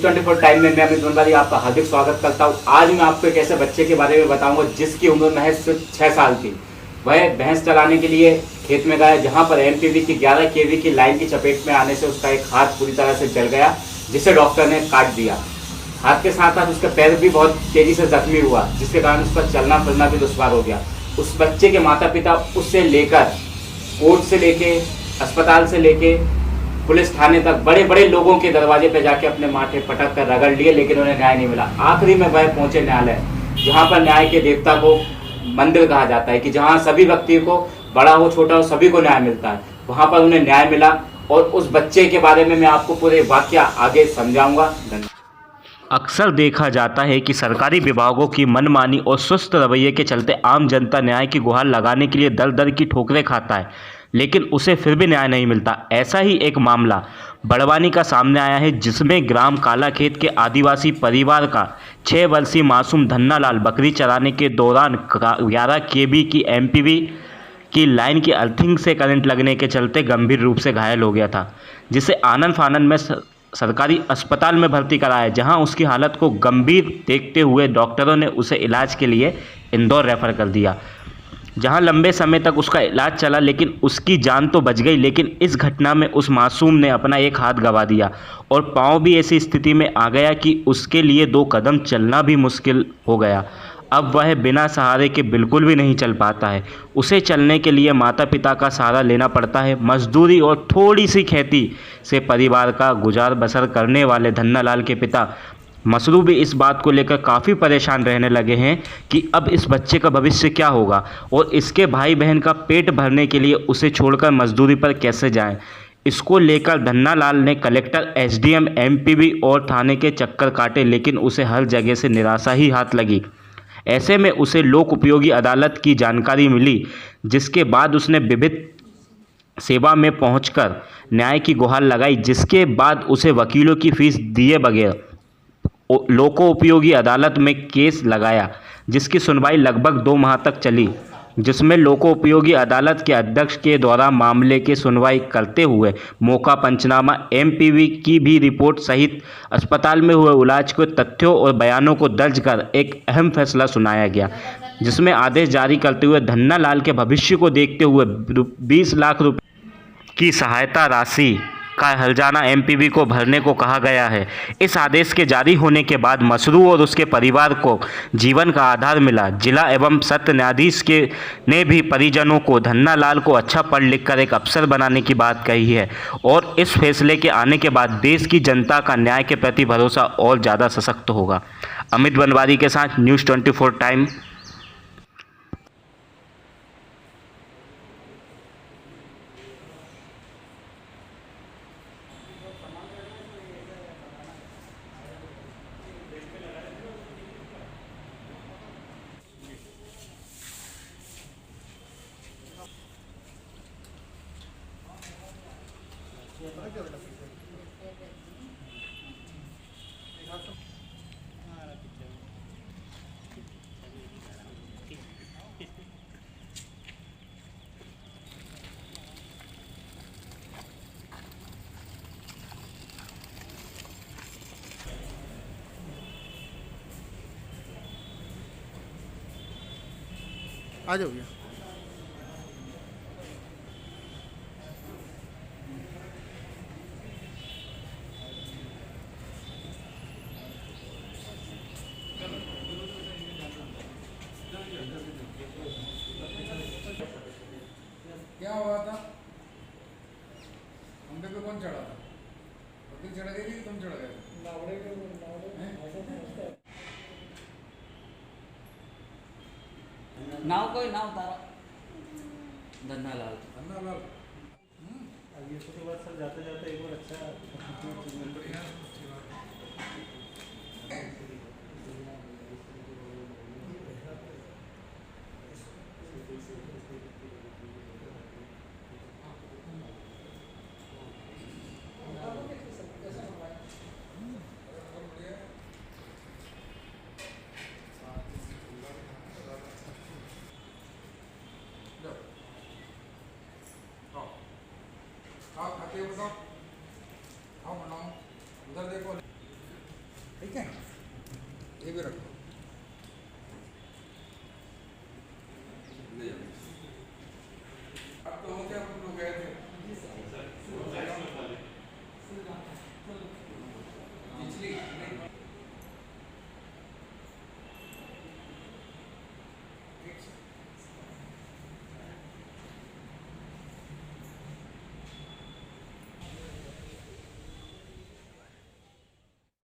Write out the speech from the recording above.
News 24 time में मैं अमित बनवारी आपका हार्दिक स्वागत करता हूँ। आज मैं आपको एक ऐसे बच्चे के बारे में बताऊंगा जिसकी उम्र महज सिर्फ 6 साल थी। वह भैंस चराने के लिए खेत में गया, जहां पर एमपीवी की 11 केवी की लाइन की चपेट में आने से उसका एक हाथ पूरी तरह से जल गया, जिसे डॉक्टर ने काट दिया। हाथ के साथ साथ उसका पैर भी बहुत तेजी से जख्मी हुआ, जिसके कारण उसका चलना फिरना भी दुश्वार हो गया। उस बच्चे के माता पिता उससे लेकर कोर्ट से लेके अस्पताल से लेके पुलिस थाने तक बड़े बड़े लोगों के दरवाजे पे जाके अपने माथे पटक कर रगड़ लिए, लेकिन उन्हें न्याय नहीं मिला। आखिरी में वह पहुंचे न्यायालय, जहां पर न्याय के देवता को मंदिर कहा जाता है, कि जहां सभी व्यक्ति को, बड़ा हो छोटा हो, सभी को न्याय मिलता है। वहां पर उन्हें न्याय मिला और उस बच्चे के बारे में मैं आपको पूरे वाकया आगे समझाऊंगा। धन्यवाद। अक्सर देखा जाता है कि सरकारी विभागों की मनमानी और सुस्त रवैये के चलते आम जनता न्याय की गुहार लगाने के लिए दर दर की ठोकरें खाता है, लेकिन उसे फिर भी न्याय नहीं मिलता। ऐसा ही एक मामला बड़वानी का सामने आया है, जिसमें ग्राम कालाखेत के आदिवासी परिवार का 6 वर्षीय मासूम धन्ना लाल बकरी चराने के दौरान 11 केवी की एमपीवी की लाइन की अर्थिंग से करंट लगने के चलते गंभीर रूप से घायल हो गया था, जिसे आनन फानन में सरकारी अस्पताल में भर्ती कराया, जहां उसकी हालत को गंभीर देखते हुए डॉक्टरों ने उसे इलाज के लिए इंदौर रेफर कर दिया, जहां लंबे समय तक उसका इलाज चला, लेकिन उसकी जान तो बच गई। लेकिन इस घटना में उस मासूम ने अपना एक हाथ गंवा दिया और पांव भी ऐसी स्थिति में आ गया कि उसके लिए 2 कदम चलना भी मुश्किल हो गया। अब वह बिना सहारे के बिल्कुल भी नहीं चल पाता है। उसे चलने के लिए माता पिता का सहारा लेना पड़ता है। मजदूरी और थोड़ी सी खेती से परिवार का गुजार बसर करने वाले धन्ना लाल के पिता मसरू भी इस बात को लेकर काफ़ी परेशान रहने लगे हैं कि अब इस बच्चे का भविष्य क्या होगा और इसके भाई बहन का पेट भरने के लिए उसे छोड़कर मजदूरी पर कैसे जाएं। इसको लेकर धन्ना लाल ने कलेक्टर, एसडीएम, एमपीवी और थाने के चक्कर काटे, लेकिन उसे हर जगह से निराशा ही हाथ लगी। ऐसे में उसे लोक उपयोगी अदालत की जानकारी मिली, जिसके बाद उसने विभिन्न सेवा में पहुंचकर न्याय की गुहार लगाई, जिसके बाद उसे वकीलों की फीस दिए बगैर लोको उपयोगी अदालत में केस लगाया, जिसकी सुनवाई लगभग 2 माह तक चली, जिसमें लोको उपयोगी अदालत के अध्यक्ष के द्वारा मामले की सुनवाई करते हुए मौका पंचनामा, एमपीवी की भी रिपोर्ट सहित अस्पताल में हुए इलाज के तथ्यों और बयानों को दर्ज कर एक अहम फैसला सुनाया गया, जिसमें आदेश जारी करते हुए धन्ना लाल के भविष्य को देखते हुए 20 लाख रुपये की सहायता राशि का हर्जाना एमपीवी को भरने को कहा गया है। इस आदेश के जारी होने के बाद मसरू और उसके परिवार को जीवन का आधार मिला। जिला एवं सत्र न्यायाधीश के ने भी परिजनों को धन्ना लाल को अच्छा पढ़ लिख कर एक अफसर बनाने की बात कही है और इस फैसले के आने के बाद देश की जनता का न्याय के प्रति भरोसा और ज़्यादा सशक्त होगा। अमित बनवारी के साथ न्यूज़ 24 टाइम। आ जाओ भैया। क्या हुआ था? हम पे कौन चढ़ा था? वकील चढ़ा गई कि तुम चढ़ा गए? नाव कोई नाव तारा धन्ना लाल ये तो बात सर जाते जाते एक बार अच्छा बढ़िया अच्छी बात खाते हो बताओ, खाओ बनाओ, उधर देखो। ठीक है, ये भी रखो।